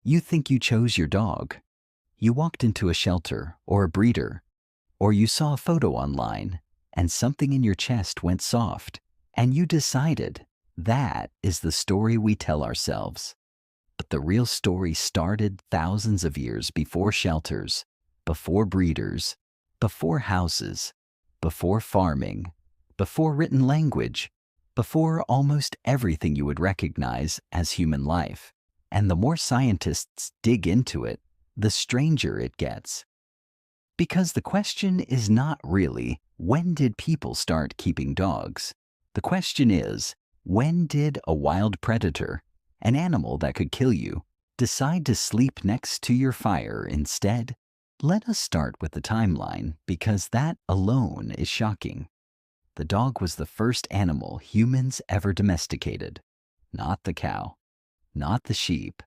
You think you chose your dog. You walked into a shelter or a breeder, or you saw a photo online and something in your chest went soft, and you decided that is the story we tell ourselves. But the real story started thousands of years before shelters, before breeders, before houses, before farming, before written language, before almost everything you would recognize as human life. And the more scientists dig into it, the stranger it gets. Because the question is not really, when did people start keeping dogs? The question is, when did a wild predator, an animal that could kill you, decide to sleep next to your fire instead? Let us start with the timeline, because that alone is shocking. The dog was the first animal humans ever domesticated. Not the cow, not the sheep,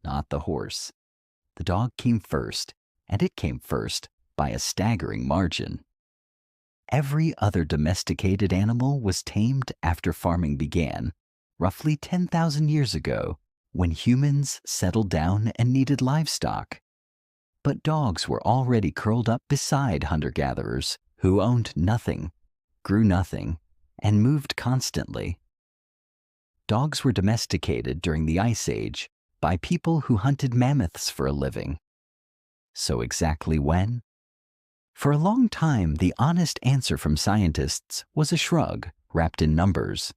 not the horse. The dog came first, and it came first by a staggering margin. Every other domesticated animal was tamed after farming began, roughly 10,000 years ago, when humans settled down and needed livestock. But dogs were already curled up beside hunter-gatherers who owned nothing, grew nothing, and moved constantly. Dogs were domesticated during the Ice Age by people who hunted mammoths for a living. So exactly when? For a long time, the honest answer from scientists was a shrug wrapped in numbers.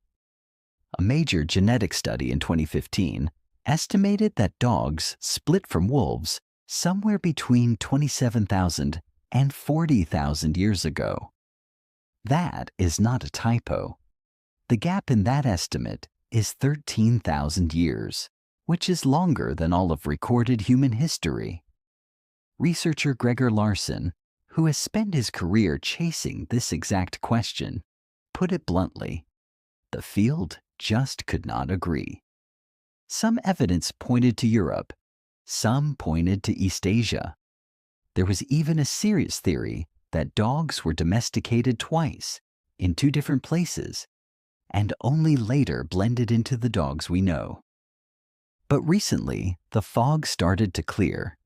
A major genetic study in 2015 estimated that dogs split from wolves somewhere between 27,000 and 40,000 years ago. That is not a typo. The gap in that estimate is 13,000 years, which is longer than all of recorded human history. Researcher Gregor Larson, who has spent his career chasing this exact question, put it bluntly: the field just could not agree. Some evidence pointed to Europe, some pointed to East Asia. There was even a serious theory that dogs were domesticated twice, in two different places, and only later blended into the dogs we know. But recently, the fog started to clear.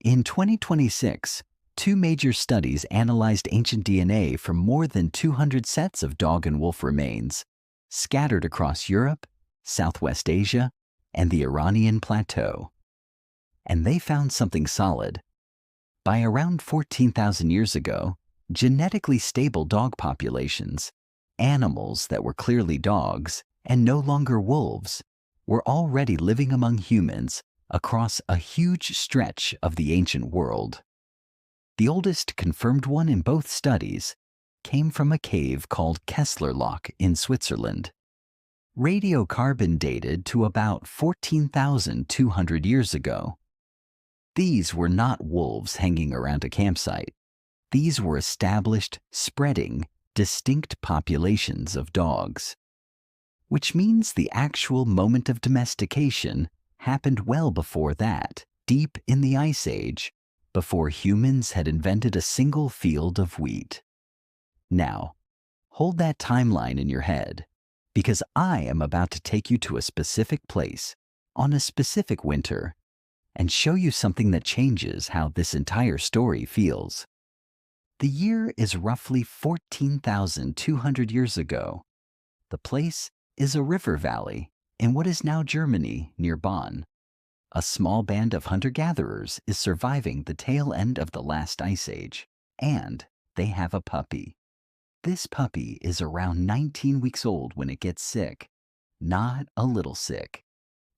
In 2026, two major studies analyzed ancient DNA from more than 200 sets of dog and wolf remains, scattered across Europe, Southwest Asia, and the Iranian Plateau. And they found something solid. By around 14,000 years ago, genetically stable dog populations, animals that were clearly dogs and no longer wolves, were already living among humans across a huge stretch of the ancient world. The oldest confirmed one in both studies came from a cave called Kessler Lock in Switzerland. Radiocarbon dated to about 14,200 years ago. These were not wolves hanging around a campsite. These were established, spreading, distinct populations of dogs. Which means the actual moment of domestication happened well before that, deep in the Ice Age, before humans had invented a single field of wheat. Now, hold that timeline in your head, because I am about to take you to a specific place, on a specific winter, and show you something that changes how this entire story feels. The year is roughly 14,200 years ago. The place is a river valley in what is now Germany near Bonn. A small band of hunter-gatherers is surviving the tail end of the last ice age, and they have a puppy. This puppy is around 19 weeks old when it gets sick. Not a little sick.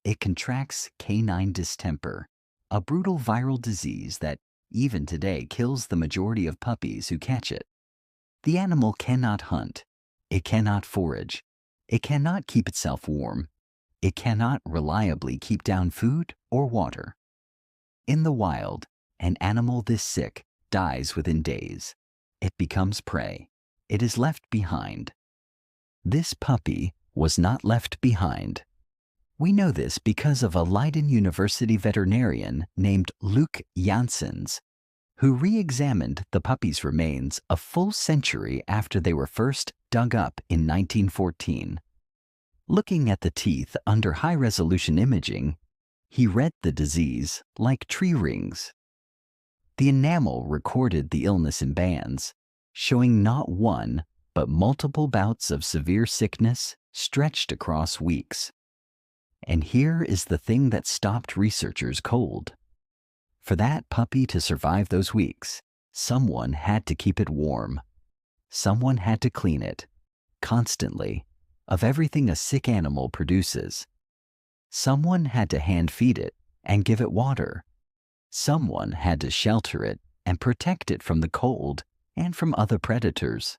It contracts canine distemper, a brutal viral disease that even today kills the majority of puppies who catch it. The animal cannot hunt. It cannot forage. It cannot keep itself warm. It cannot reliably keep down food or water. In the wild, an animal this sick dies within days. It becomes prey. It is left behind. This puppy was not left behind. We know this because of a Leiden University veterinarian named Luc Janssens, who re-examined the puppy's remains a full century after they were first dug up in 1914. Looking at the teeth under high-resolution imaging, He read the disease like tree rings. The enamel recorded the illness in bands, showing not one, but multiple bouts of severe sickness stretched across weeks. And here is the thing that stopped researchers cold. For that puppy to survive those weeks, someone had to keep it warm. Someone had to clean it, constantly, of everything a sick animal produces. Someone had to hand feed it and give it water. Someone had to shelter it and protect it from the cold and from other predators.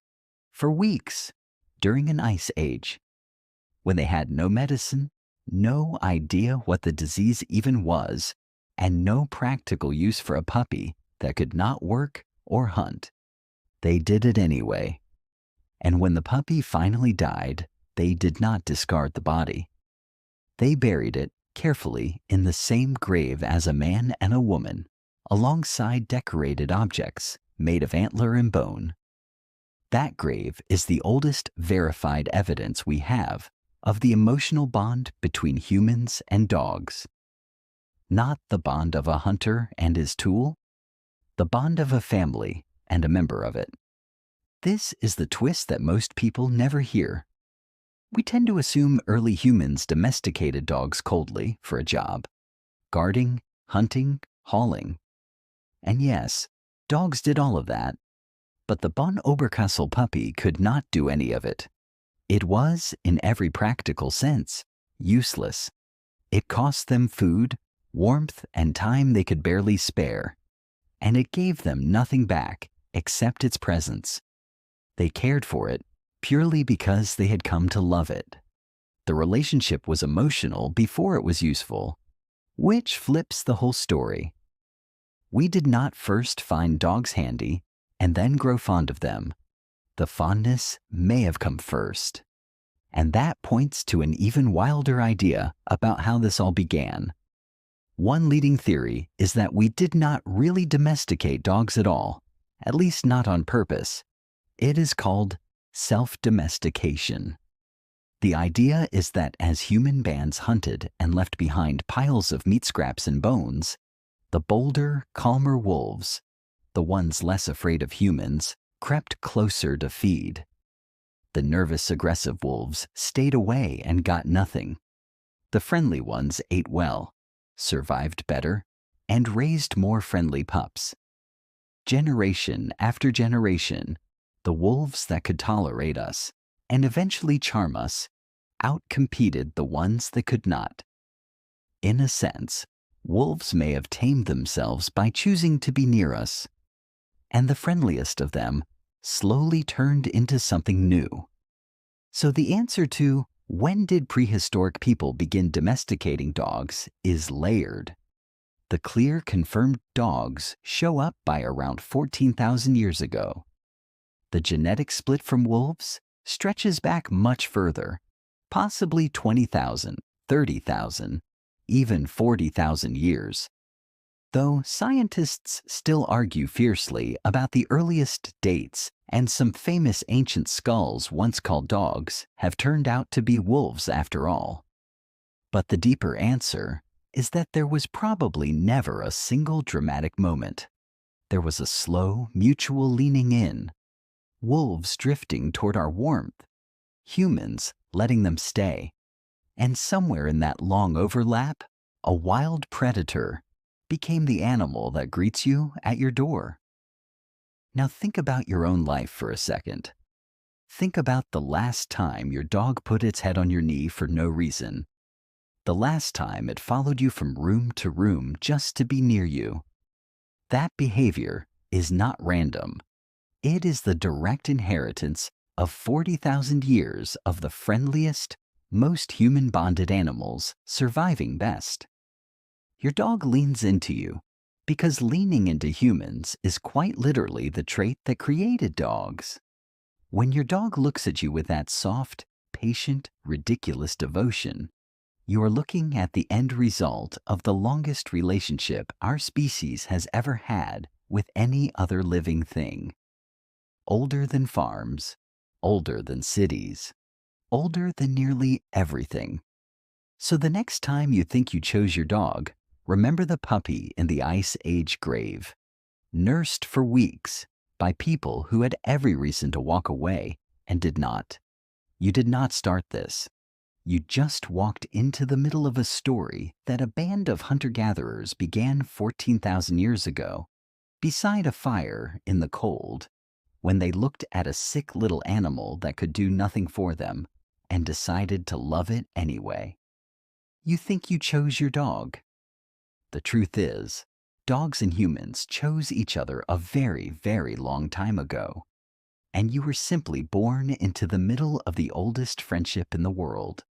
For weeks, during an ice age, when they had no medicine, no idea what the disease even was, and no practical use for a puppy that could not work or hunt. They did it anyway. And when the puppy finally died, they did not discard the body. They buried it carefully in the same grave as a man and a woman, alongside decorated objects made of antler and bone. That grave is the oldest verified evidence we have of the emotional bond between humans and dogs. Not the bond of a hunter and his tool, the bond of a family and a member of it. This is the twist that most people never hear. We tend to assume early humans domesticated dogs coldly for a job, guarding, hunting, hauling. And yes, dogs did all of that, but the Bonn Oberkassel puppy could not do any of it. It was, in every practical sense, useless. It cost them food, warmth, and time they could barely spare, and it gave them nothing back except its presence. They cared for it purely because they had come to love it. The relationship was emotional before it was useful, which flips the whole story. We did not first find dogs handy and then grow fond of them. The fondness may have come first. And that points to an even wilder idea about how this all began. One leading theory is that we did not really domesticate dogs at all, at least not on purpose. It is called self-domestication. The idea is that as human bands hunted and left behind piles of meat scraps and bones, the bolder, calmer wolves, the ones less afraid of humans, crept closer to feed. The nervous, aggressive wolves stayed away and got nothing. The friendly ones ate well, survived better, and raised more friendly pups. Generation after generation, the wolves that could tolerate us and eventually charm us outcompeted the ones that could not. In a sense, wolves may have tamed themselves by choosing to be near us, and the friendliest of them slowly turned into something new. So the answer to when did prehistoric people begin domesticating dogs is layered. The clear confirmed dogs show up by around 14,000 years ago. The genetic split from wolves stretches back much further, possibly 20,000, 30,000, even 40,000 years. Though scientists still argue fiercely about the earliest dates, and some famous ancient skulls once called dogs have turned out to be wolves after all. But the deeper answer is that there was probably never a single dramatic moment. There was a slow, mutual leaning in, wolves drifting toward our warmth, humans letting them stay, and somewhere in that long overlap, a wild predator became the animal that greets you at your door. Now think about your own life for a second. Think about the last time your dog put its head on your knee for no reason. The last time it followed you from room to room just to be near you. That behavior is not random. It is the direct inheritance of 40,000 years of the friendliest, most human-bonded animals surviving best. Your dog leans into you because leaning into humans is quite literally the trait that created dogs. When your dog looks at you with that soft, patient, ridiculous devotion, you are looking at the end result of the longest relationship our species has ever had with any other living thing. Older than farms, older than cities, older than nearly everything. So the next time you think you chose your dog, remember the puppy in the Ice Age grave, nursed for weeks by people who had every reason to walk away and did not. You did not start this. You just walked into the middle of a story that a band of hunter-gatherers began 14,000 years ago, beside a fire in the cold, when they looked at a sick little animal that could do nothing for them and decided to love it anyway. You think you chose your dog. The truth is, dogs and humans chose each other a very, very long time ago, and you were simply born into the middle of the oldest friendship in the world.